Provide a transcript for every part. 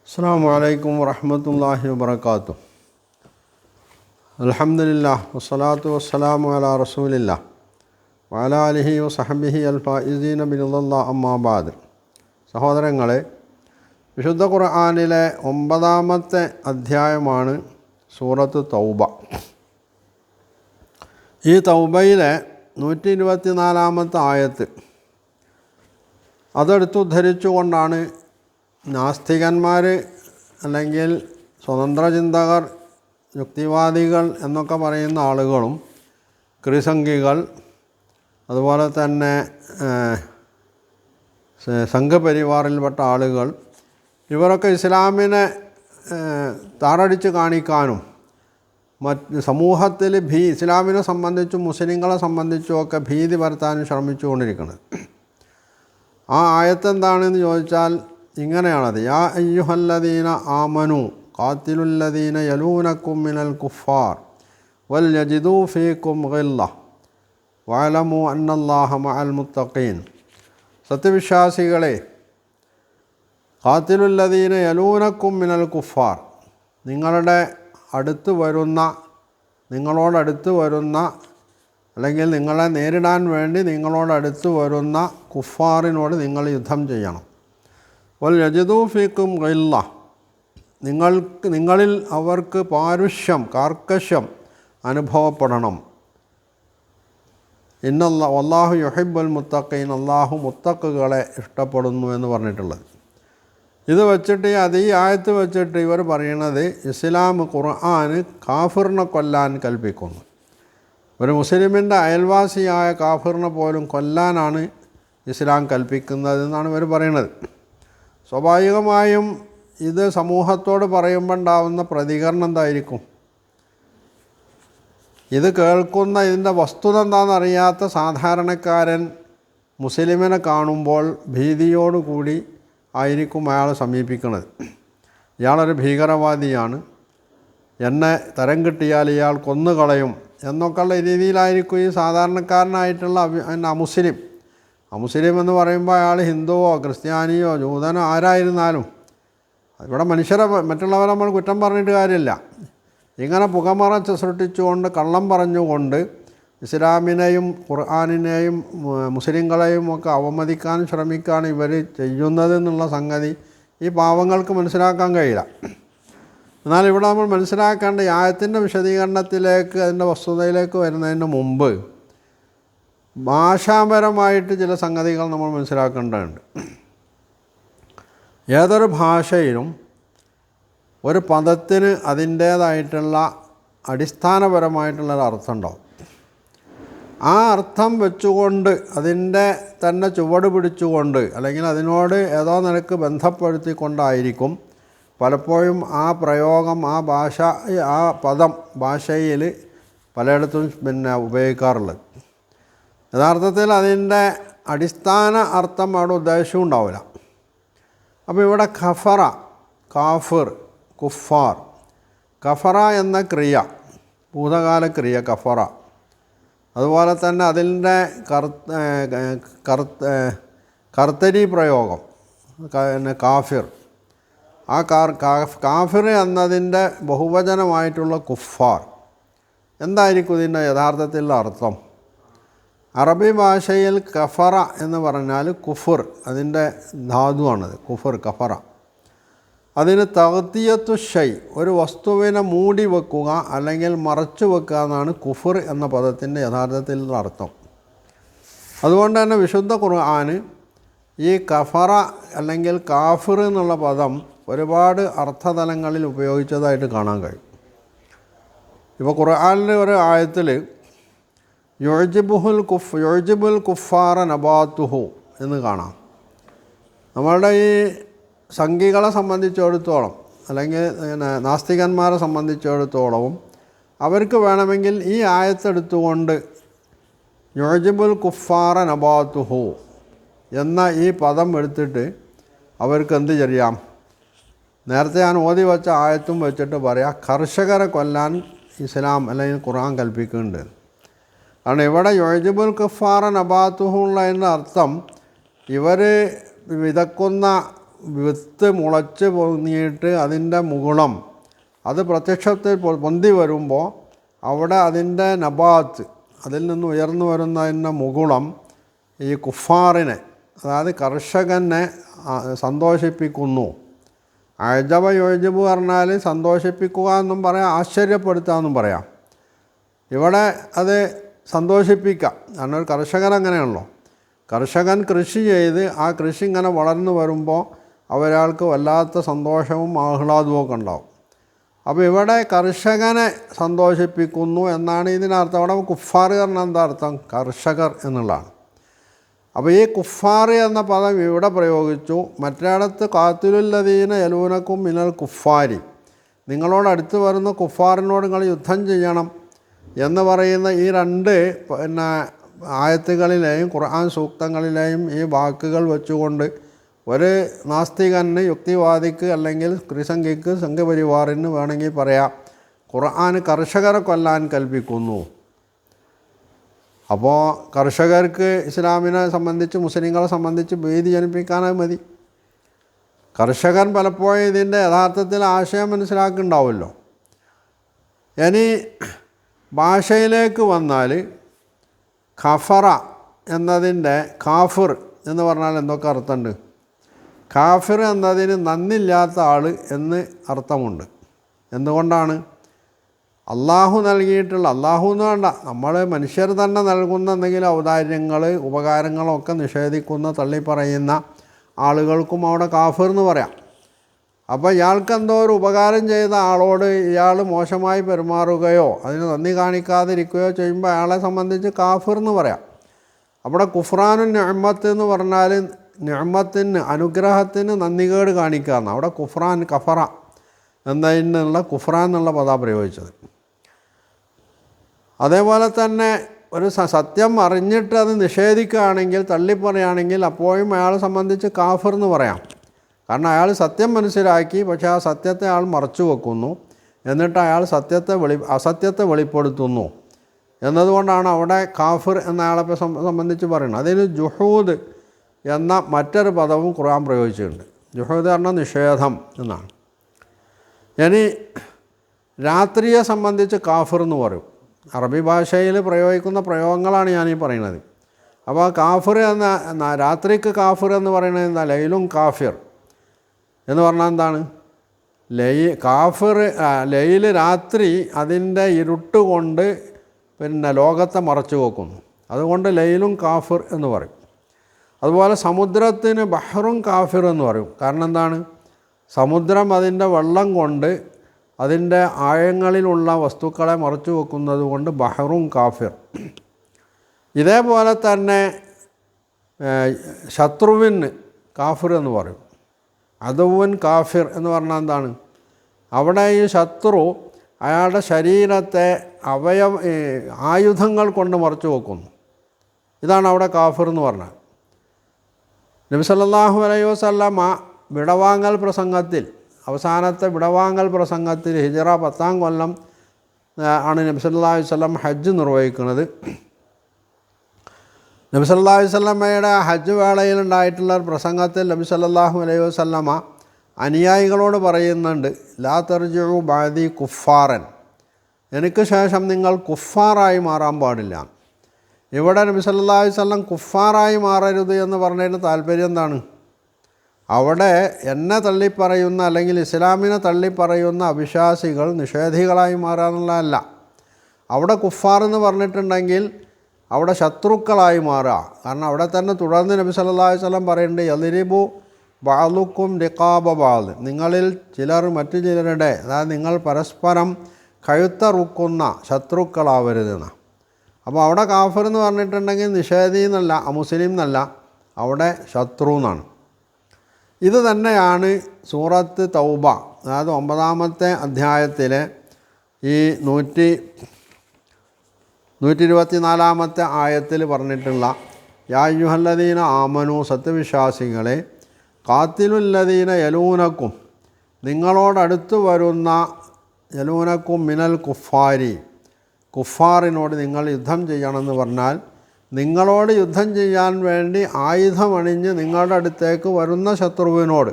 അസ്സലാമു അലൈക്കും വറഹ്മത്തുള്ളാഹി വബറകാതുഹു. അൽഹംദുലില്ലാഹ് വസ്സലാത്തു വസ്സലാമു അലാ റസൂലില്ലാഹ് വഅലാ ആലിഹി വസഹ്ബിഹി അൽഫായിസീന ബിറളില്ലാഹി അമ്മാ ബഅദ്. സഹോദരങ്ങളെ, വിശുദ്ധ ഖുർആനിലെ 9-ാമത്തെ അധ്യായമാണ് സൂറത്ത് തൗബ. ഈ തൗബയിലെ 124-ാമത്തെ ആയത്ത് അതെടുത്തുദ്ധരിച്ചുകൊണ്ടാണ് നാസ്തികന്മാർ അല്ലെങ്കിൽ സ്വതന്ത്ര ചിന്തകർ, യുക്തിവാദികൾ എന്നൊക്കെ പറയുന്ന ആളുകളും ക്രിസംഖികൾ, അതുപോലെ തന്നെ സംഘപരിവാറിൽപ്പെട്ട ആളുകൾ, ഇവരൊക്കെ ഇസ്ലാമിനെ താറടിച്ച് കാണിക്കാനും സമൂഹത്തിൽ ഇസ്ലാമിനെ സംബന്ധിച്ചും മുസ്ലിങ്ങളെ സംബന്ധിച്ചും ഒക്കെ ഭീതി പരത്താനും ശ്രമിച്ചുകൊണ്ടിരിക്കുന്നത്. ആ ആയത്ത് എന്താണെന്ന് ചോദിച്ചാൽ ഇങ്ങനെയാണത്: യാ അയ്യുഹല്ലദീന ആമനു ഖാതിലുല്ലദീന യലൂനക്കും മിനൽ കുഫാർ വൽ യജിദൂ ഫീക്കും ഗില്ല വഅലമു അന്നല്ലാഹ മഅൽ മുത്തഖീൻ. സത്യവിശ്വാസികളെ, ഖാതിലുല്ലദീന യലൂനക്കും മിനൽ കുഫാർ, നിങ്ങളോടടുത്ത് വരുന്ന അല്ലെങ്കിൽ നിങ്ങളെ നേരിടാൻ വേണ്ടി നിങ്ങളോടടുത്ത് വരുന്ന കുഫാറിനോട് നിങ്ങൾ യുദ്ധം ചെയ്യണം. വൽ യജിദൂ ഫീക്കും ഗില്ല, നിങ്ങളിൽ അവർക്ക് കാർക്കശ്യം അനുഭവപ്പെടണം. വല്ലാഹു യുഹിബ്ബുൽ മുത്തഖീൻ, അല്ലാഹു മുത്തഖുകളെ ഇഷ്ടപ്പെടുന്നു എന്ന് പറഞ്ഞിട്ടുള്ളത്. ഇത് വെച്ചിട്ട് ഈ ആയത്ത് വെച്ചിട്ട് ഇവർ പറയണത് ഇസ്ലാം ഖുർആന് കാഫിറിനെ കൊല്ലാൻ കൽപ്പിക്കുന്നു. ഒരു മുസ്ലിമിൻ്റെ അയൽവാസിയായ കാഫിറിനെ പോലും കൊല്ലാനാണ് ഇസ്ലാം കൽപ്പിക്കുന്നതെന്നാണ് ഇവർ പറയുന്നത്. സ്വാഭാവികമായും ഇത് സമൂഹത്തോട് പറയുമ്പോൾ ഉണ്ടാവുന്ന പ്രതികരണം എന്തായിരിക്കും? ഇത് കേൾക്കുന്ന ഇതിൻ്റെ വസ്തുത എന്താണെന്നറിയാത്ത സാധാരണക്കാരൻ മുസ്ലിമിനെ കാണുമ്പോൾ ഭീതിയോടുകൂടി ആയിരിക്കും അയാൾ സമീപിക്കുന്നത്. ഇയാളൊരു ഭീകരവാദിയാണ്, എന്നെ തരം കിട്ടിയാൽ ഇയാൾ കൊന്നുകളയും എന്നൊക്കെയുള്ള രീതിയിലായിരിക്കും ഈ സാധാരണക്കാരനായിട്ടുള്ള അമുസ്ലിം എന്ന് പറയുമ്പോൾ അയാൾ ഹിന്ദുവോ ക്രിസ്ത്യാനിയോ ജൂതനോ ആരായിരുന്നാലും, ഇവിടെ മറ്റുള്ളവരെ നമ്മൾ കുറ്റം പറഞ്ഞിട്ട് കാര്യമില്ല. ഇങ്ങനെ പുകമറ സൃഷ്ടിച്ചുകൊണ്ട് കള്ളം പറഞ്ഞുകൊണ്ട് ഇസ്ലാമിനെയും ഖുർആനിനെയും മുസ്ലിങ്ങളെയും ഒക്കെ അവമതിക്കാൻ ശ്രമിക്കുകയാണ് ഇവർ ചെയ്യുന്നത് എന്നുള്ള സംഗതി ഈ പാവങ്ങൾക്ക് മനസ്സിലാക്കാൻ കഴിയില്ല. എന്നാൽ ഇവിടെ നമ്മൾ മനസ്സിലാക്കേണ്ട ഈ ആയത്തിൻ്റെ വിശദീകരണത്തിലേക്ക്, അതിൻ്റെ വസ്തുതയിലേക്ക് വരുന്നതിന് മുമ്പ് ഭാഷാപരമായിട്ട് ചില സംഗതികൾ നമ്മൾ മനസ്സിലാക്കേണ്ടതുണ്ട്. ഏതൊരു ഭാഷയിലും ഒരു പദത്തിന് അതിൻ്റേതായിട്ടുള്ള അടിസ്ഥാനപരമായിട്ടുള്ളൊരു അർത്ഥം ഉണ്ടാവും. ആ അർത്ഥം വെച്ചുകൊണ്ട് അതിൻ്റെ തന്നെ ചുവട് പിടിച്ചുകൊണ്ട് അല്ലെങ്കിൽ അതിനോട് ഏതോ നിലക്ക് ബന്ധപ്പെടുത്തിക്കൊണ്ടായിരിക്കും പലപ്പോഴും ആ പ്രയോഗം, ആ പദം ഭാഷയിൽ പലയിടത്തും ഉപയോഗിക്കാറുള്ളത്. യഥാർത്ഥത്തിൽ അതിൻ്റെ അടിസ്ഥാന അർത്ഥം അവിടെ ഉദ്ദേശവും ഉണ്ടാവില്ല. അപ്പോൾ ഇവിടെ ഖഫറ, കാഫിർ, കുഫാർ, കഫറ എന്ന ക്രിയ, ഭൂതകാല ക്രിയ കഫറ, അതുപോലെ തന്നെ അതിൻ്റെ കർത്തരി പ്രയോഗം കാഫിർ, ആ കാഫിർ എന്നതിൻ്റെ ബഹുവചനമായിട്ടുള്ള കുഫാർ. എന്തായിരിക്കും ഇതിൻ്റെ യഥാർത്ഥത്തിലുള്ള അർത്ഥം? അറബി ഭാഷയിൽ കഫറ എന്ന് പറഞ്ഞാൽ കുഫർ, അതിൻ്റെ ധാതുവാണത് കുഫർ, കഫറ. അതിന് തഗ്തിയത്തു ഷൈ, ഒരു വസ്തുവിനെ മൂടി വെക്കുക അല്ലെങ്കിൽ മറച്ചു വെക്കുക എന്നാണ് കുഫർ എന്ന പദത്തിൻ്റെ യഥാർത്ഥത്തിലുള്ള അർത്ഥം. അതുകൊണ്ട് തന്നെ വിശുദ്ധ ഖുർആന് ഈ കഫറ അല്ലെങ്കിൽ കാഫിർ എന്നുള്ള പദം ഒരുപാട് അർത്ഥതലങ്ങളിൽ ഉപയോഗിച്ചതായിട്ട് കാണാൻ കഴിയും. ഇപ്പോൾ ഖുർആനിലെ ഒരു ആയത്തിൽ യുഅ്ജിബുൽ കുഫാറ നബാത്തുഹു എന്ന് കാണാം. നമ്മളുടെ ഈ സംഘികളെ സംബന്ധിച്ചിടത്തോളം അല്ലെങ്കിൽ നാസ്തികന്മാരെ സംബന്ധിച്ചിടത്തോളവും അവർക്ക് വേണമെങ്കിൽ ഈ ആയത്തെടുത്തുകൊണ്ട് യുഅ്ജിബുൽ കുഫാറ നബാത്തുഹു എന്ന ഈ പദം എടുത്തിട്ട് അവർക്ക് എന്ത് ചെയ്യാം? നേരത്തെ ഞാൻ ഓതി വെച്ച ആയത്തും വെച്ചിട്ട് പറയാം, കർഷകരെ കൊല്ലാൻ ഇസ്ലാം അല്ലെങ്കിൽ ഖുർആൻ കൽപ്പിക്കുന്നുണ്ട്. കാരണം ഇവിടെ യുഅ്ജിബുൽ കുഫാറ നബാത്തുഹു ഉള്ളതിൻ്റെ അർത്ഥം ഇവർ വിതക്കുന്ന വിത്ത് മുളച്ച് പൊങ്ങിയിട്ട് അതിൻ്റെ മുകുളം അത് പ്രത്യക്ഷത്തിൽ പൊന്തി വരുമ്പോൾ അവിടെ അതിൻ്റെ നബാത്ത് അതിൽ നിന്ന് ഉയർന്നു വരുന്നതിൻ്റെ മുകുളം ഈ കുഫാറിനെ, അതായത് കർഷകനെ സന്തോഷിപ്പിക്കുന്നു. അജബ യോജബ് പറഞ്ഞാൽ സന്തോഷിപ്പിക്കുക എന്നും പറയാം, ആശ്ചര്യപ്പെടുത്തുക എന്നും പറയാം. ഇവിടെ അത് സന്തോഷിപ്പിക്കാം. കാരണം ഒരു കർഷകൻ അങ്ങനെയാണല്ലോ. കർഷകൻ കൃഷി ചെയ്ത് ആ കൃഷി ഇങ്ങനെ വളർന്നു വരുമ്പോൾ ഒരാൾക്ക് വല്ലാത്ത സന്തോഷവും ആഹ്ലാദവും ഒക്കെ ഉണ്ടാവും. അപ്പോൾ ഇവിടെ കർഷകനെ സന്തോഷിപ്പിക്കുന്നു എന്നാണ് ഇതിനർത്ഥം. അവിടെ കുഫാർ പറഞ്ഞാൽ എന്താ അർത്ഥം? കർഷകർ എന്നുള്ളതാണ്. അപ്പോൾ ഈ കുഫാർ എന്ന പദം ഇവിടെ പ്രയോഗിച്ചു. മറ്റേടത്ത് കാത്തിലുല്ലദീന യലൂനക്കും മിനൽ കുഫാരി, നിങ്ങളോട് അടുത്ത് വരുന്ന കുഫാറിനോട് നിങ്ങൾ യുദ്ധം ചെയ്യണം എന്ന് പറയുന്ന ഈ രണ്ട് ആയത്തുകളിലെയും ഖുർആൻ സൂക്തങ്ങളിലെയും ഈ വാക്കുകൾ വെച്ചുകൊണ്ട് ഒരു നാസ്തികന്, യുക്തിവാദിക്ക് അല്ലെങ്കിൽ ക്രിസംഖിക്ക്, സംഘപരിവാറിന് വേണമെങ്കിൽ പറയാം ഖുർആൻ കർഷകരെ കൊല്ലാൻ കൽപ്പിക്കുന്നു. അപ്പോൾ കർഷകർക്ക് ഇസ്ലാമിനെ സംബന്ധിച്ച്, മുസ്ലിങ്ങളെ സംബന്ധിച്ച് ഭീതി ജനിപ്പിക്കാനായി മതി. കർഷകൻ പലപ്പോഴും ഇതിൻ്റെ യഥാർത്ഥത്തിൽ ആശയം മനസ്സിലാക്കുന്നുണ്ടാവുമല്ലോ. ഇനി ഭാഷയിലേക്ക് വന്നാൽ ഖഫറ എന്നതിൻ്റെ കാഫിർ എന്ന് പറഞ്ഞാൽ എന്തൊക്കെ അർത്ഥമുണ്ട്? കാഫിർ എന്നതിന് നന്ദില്ലാത്ത ആൾ എന്ന് അർത്ഥമുണ്ട്. എന്തുകൊണ്ടാണ്? അള്ളാഹു നൽകിയിട്ടുള്ള, അള്ളാഹു എന്ന് വേണ്ട, നമ്മൾ മനുഷ്യർ തന്നെ നൽകുന്ന എന്തെങ്കിലും ഔദാര്യങ്ങൾ, ഉപകാരങ്ങളൊക്കെ നിഷേധിക്കുന്ന, തള്ളിപ്പറയുന്ന ആളുകൾക്കും അവിടെ കാഫിർ എന്ന് പറയാം. അപ്പോൾ ഇയാൾക്ക് എന്തോ ഒരു ഉപകാരം ചെയ്ത ആളോട് ഇയാൾ മോശമായി പെരുമാറുകയോ അതിന് നന്ദി കാണിക്കാതിരിക്കുകയോ ചെയ്യുമ്പോൾ അയാളെ സംബന്ധിച്ച് കാഫിർ എന്ന് പറയാം. അവിടെ കുഫ്രാനും നിഅമത്ത് എന്ന് പറഞ്ഞാൽ നിഅമത്തിന്, അനുഗ്രഹത്തിന് നന്ദികേട് കാണിക്കുകയാണ്. അവിടെ കുഫ്രാൻ, കഫറ എന്നതിനുള്ള കുഫ്രാൻ എന്നുള്ള പദം പ്രയോഗിച്ചത്. അതേപോലെ തന്നെ ഒരു സത്യം അറിഞ്ഞിട്ട് അത് നിഷേധിക്കുകയാണെങ്കിൽ, തള്ളിപ്പറയുകയാണെങ്കിൽ അപ്പോഴും അയാളെ സംബന്ധിച്ച് കാഫിർ എന്ന് പറയാം. കാരണം അയാൾ സത്യം മനസ്സിലാക്കി, പക്ഷേ ആ സത്യത്തെ അയാൾ മറച്ചു വെക്കുന്നു, എന്നിട്ട് അയാൾ അസത്യത്തെ വെളിപ്പെടുത്തുന്നു എന്നതുകൊണ്ടാണ് അവിടെ കാഫിർ എന്നയാളെ സംബന്ധിച്ച് പറയുന്നത്. അതിന് ജുഹൂദ് എന്ന മറ്റൊരു പദവും ഖുർആൻ പ്രയോഗിച്ചിട്ടുണ്ട്. ജുഹൂദ് പറഞ്ഞാൽ നിഷേധം എന്നാണ്. ഇനി രാത്രിയെ സംബന്ധിച്ച് കാഫിർ എന്ന് പറയും. അറബി ഭാഷയിൽ പ്രയോഗിക്കുന്ന പ്രയോഗങ്ങളാണ് ഞാനീ പറയുന്നത്. അപ്പോൾ കാഫിർ എന്ന രാത്രിക്ക് കാഫിർ എന്ന് പറയുന്നത് എന്താ? ലൈലും കാഫിർ എന്ന് പറഞ്ഞാൽ എന്താണ്? കാഫിർ ലൈല് രാത്രി അതിൻ്റെ ഇരുട്ട് കൊണ്ട് ലോകത്തെ മറച്ചു വെക്കുന്നു. അതുകൊണ്ട് ലൈലും കാഫിർ എന്ന് പറയും. അതുപോലെ സമുദ്രത്തിന് ബഹ്റും കാഫിർ എന്ന് പറയും. കാരണം എന്താണ്? സമുദ്രം അതിൻ്റെ വെള്ളം കൊണ്ട് അതിൻ്റെ ആഴങ്ങളിലുള്ള വസ്തുക്കളെ മറച്ചു വെക്കുന്നത് കൊണ്ട് ബഹ്റും കാഫിർ. ഇതേപോലെ തന്നെ ശത്രുവിന് കാഫിർ എന്ന് പറയും. അദുവൻ കാഫിർ എന്ന് പറഞ്ഞാൽ എന്താണ്? അവിടെ ഈ ശത്രു അയാളുടെ ശരീരത്തെ ആയുധങ്ങൾ കൊണ്ട് മറച്ചു വെക്കുന്നു. ഇതാണ് അവിടെ കാഫിർ എന്ന് പറഞ്ഞാൽ. നബി സല്ലല്ലാഹു അലൈഹി വസല്ലമ വിടവാങ്ങൽ പ്രസംഗത്തിൽ, അവസാനത്തെ വിടവാങ്ങൽ പ്രസംഗത്തിൽ ഹിജറ 10-ാം കൊല്ലം ആണ് നബി സല്ലല്ലാഹു അലൈഹി വസല്ലം ഹജ്ജ് നിർവഹിക്കുന്നത്. നബി സല്ലല്ലാഹു അലൈഹി വസല്ലമയുടെ ഹജ്ജ് വേളയിലുണ്ടായിട്ടുള്ള ഒരു പ്രസംഗത്തിൽ നബി സല്ലല്ലാഹു അലൈഹി വസല്ലമ അനുയായികളോട് പറയുന്നുണ്ട്, ലാ തർജിഉ ബഅദി കുഫാറൻ, എനിക്ക് ശേഷം നിങ്ങൾ കുഫാറായി മാറാൻ പാടില്ല. ഇവിടെ നബി സല്ലല്ലാഹു അലൈഹി വസല്ലം കുഫാറായി മാറരുത് എന്ന് പറഞ്ഞതിന് താല്പര്യം എന്താണ്? അവിടെ എന്നെ തള്ളിപ്പറയുന്ന അല്ലെങ്കിൽ ഇസ്ലാമിനെ തള്ളിപ്പറയുന്ന അവിശ്വാസികൾ നിഷേധികളായി മാറാന്നുള്ളതല്ല. അവിടെ കുഫാർ എന്ന് പറഞ്ഞിട്ടുണ്ടെങ്കിൽ അവിടെ ശത്രുക്കളായി മാറുക. കാരണം അവിടെ തന്നെ തുടർന്ന് നബി സല്ലല്ലാഹു അലൈഹി വസല്ലം പറയുന്നുണ്ട്, യദ്രിബു ബഅലുക്കും റിഖാബ ബഅദ്, നിങ്ങളിൽ ചിലർ മറ്റു ചിലരുടെ, അതായത് നിങ്ങൾ പരസ്പരം കഴുത്തറുക്കുന്ന ശത്രുക്കളാവരുതെന്ന്. അപ്പോൾ അവിടെ കാഫിർ എന്ന് പറഞ്ഞിട്ടുണ്ടെങ്കിൽ നിഷേധി എന്നല്ല, അമുസ്ലിം എന്നല്ല, അവിടെ ശത്രു എന്നാണ്. ഇത് തന്നെയാണ് സൂറത്ത് തൗബ, അതായത് 9-ാമത്തെ അധ്യായത്തിലെ ഈ 124-ാമത്തെ ആയത്തിൽ പറഞ്ഞിട്ടുള്ള യാ അയ്യുഹല്ലദീന ആമനു, സത്യവിശ്വാസികളെ, ഖാത്തിലുല്ലദീന യലൂനക്കും, നിങ്ങളോടടുത്ത് വരുന്ന, യലൂനക്കും മിനൽ കുഫാരി, കുഫാറിനോട് നിങ്ങൾ യുദ്ധം ചെയ്യണമെന്ന് പറഞ്ഞാൽ നിങ്ങളോട് യുദ്ധം ചെയ്യാൻ വേണ്ടി ആയുധമണിഞ്ഞ് നിങ്ങളുടെ അടുത്തേക്ക് വരുന്ന ശത്രുവിനോട്,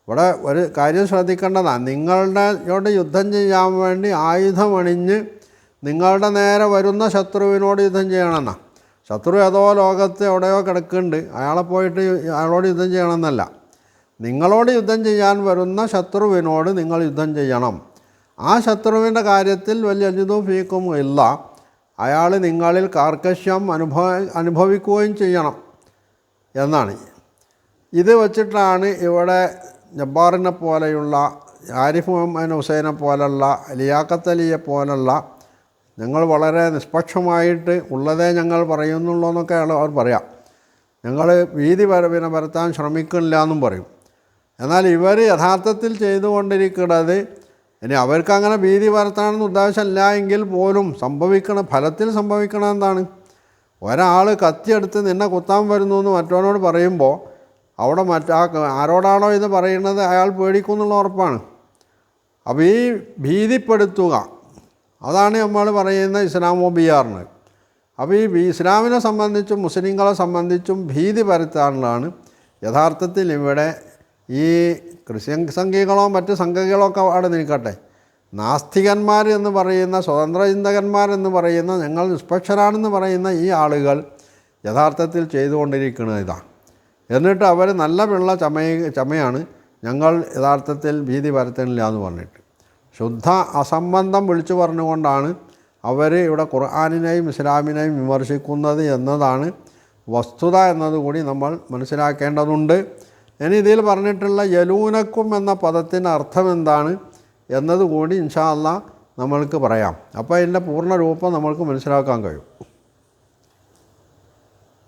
ഇവിടെ ഒരു കാര്യം ശ്രദ്ധിക്കേണ്ടതാണ്. നിങ്ങളുടെ യുദ്ധം ചെയ്യാൻ വേണ്ടി ആയുധമണിഞ്ഞ് നിങ്ങളുടെ നേരെ വരുന്ന ശത്രുവിനോട് യുദ്ധം ചെയ്യണമെന്നാണ്. ശത്രു ഏതോ ലോകത്ത് എവിടെയോ കിടക്കുന്നുണ്ട്, അയാളെ പോയിട്ട് അയാളോട് യുദ്ധം ചെയ്യണമെന്നല്ല. നിങ്ങളോട് യുദ്ധം ചെയ്യാൻ വരുന്ന ശത്രുവിനോട് നിങ്ങൾ യുദ്ധം ചെയ്യണം. ആ ശത്രുവിൻ്റെ കാര്യത്തിൽ വലിയ അജിതും ഫീക്കും ഇല്ല, അയാൾ നിങ്ങളിൽ കാർക്കശ്യം അനുഭവിക്കുകയും ചെയ്യണം എന്നാണ്. ഇത് വച്ചിട്ടാണ് ഇവിടെ ജബ്ബാറിനെ പോലെയുള്ള, ആരിഫ് മുഹമ്മദ് ഹുസൈനെ പോലുള്ള, ലിയാഖത്ത് അലിയെ പോലുള്ള, ഞങ്ങൾ വളരെ നിഷ്പക്ഷമായിട്ട് ഉള്ളതേ ഞങ്ങൾ പറയുന്നുള്ളൂ എന്നൊക്കെ അവർ പറയാം. ഞങ്ങൾ ഭീതി പരത്താൻ ശ്രമിക്കുന്നില്ല എന്നും പറയും. എന്നാൽ ഇവർ യഥാർത്ഥത്തിൽ ചെയ്തുകൊണ്ടിരിക്കുന്നത്, ഇനി അവർക്കങ്ങനെ ഭീതി പരത്താനെന്ന് ഉദ്ദേശമില്ല എങ്കിൽ പോലും ഫലത്തിൽ സംഭവിക്കണം എന്താണ്? ഒരാൾ കത്തിയെടുത്ത് നിന്നെ കുത്താൻ വരുന്നു എന്ന് മറ്റവനോട് പറയുമ്പോൾ അവിടെ ആരോടാണോ ഇത് പറയുന്നത് അയാൾ പേടിക്കുന്നുള്ള ഉറപ്പാണ്. അപ്പോൾ ഈ ഭീതിപ്പെടുത്തുക, അതാണ് നമ്മൾ പറയുന്ന ഇസ്ലാമോബിയാറിന്. അപ്പോൾ ഈ ഇസ്ലാമിനെ സംബന്ധിച്ചും മുസ്ലിങ്ങളെ സംബന്ധിച്ചും ഭീതി പരത്താനുള്ളതാണ് യഥാർത്ഥത്തിൽ ഇവിടെ ഈ ക്രിസ്ത്യൻ സംഘികളോ മറ്റ് സംഘികളോ ഒക്കെ അവിടെ നിൽക്കട്ടെ, നാസ്തികന്മാർ എന്ന് പറയുന്ന, സ്വതന്ത്ര ചിന്തകന്മാരെന്ന് പറയുന്ന, ഞങ്ങൾ നിഷ്പക്ഷരാണെന്ന് പറയുന്ന ഈ ആളുകൾ യഥാർത്ഥത്തിൽ ചെയ്തുകൊണ്ടിരിക്കുന്നത് ഇതാണ്. എന്നിട്ട് അവർ നല്ല പിള്ള ചമയാണ് ഞങ്ങൾ യഥാർത്ഥത്തിൽ ഭീതി പരത്തണില്ല എന്ന് പറഞ്ഞിട്ട് ശുദ്ധ അസംബന്ധം വിളിച്ചു പറഞ്ഞുകൊണ്ടാണ് അവർ ഇവിടെ ഖുർആനിനെയും ഇസ്ലാമിനെയും വിമർശിക്കുന്നത് എന്നതാണ് വസ്തുത എന്നതുകൂടി നമ്മൾ മനസ്സിലാക്കേണ്ടതുണ്ട്. ഇനി ഇതിൽ പറഞ്ഞിട്ടുള്ള യലൂനക്കും എന്ന പദത്തിൻ്റെ അർത്ഥം എന്താണ് എന്നതുകൂടി ഇൻഷാ അല്ലാഹ് നമ്മൾക്ക് പറയാം. അപ്പോൾ അതിൻ്റെ പൂർണ്ണ രൂപം നമ്മൾക്ക് മനസ്സിലാക്കാൻ കഴിയും.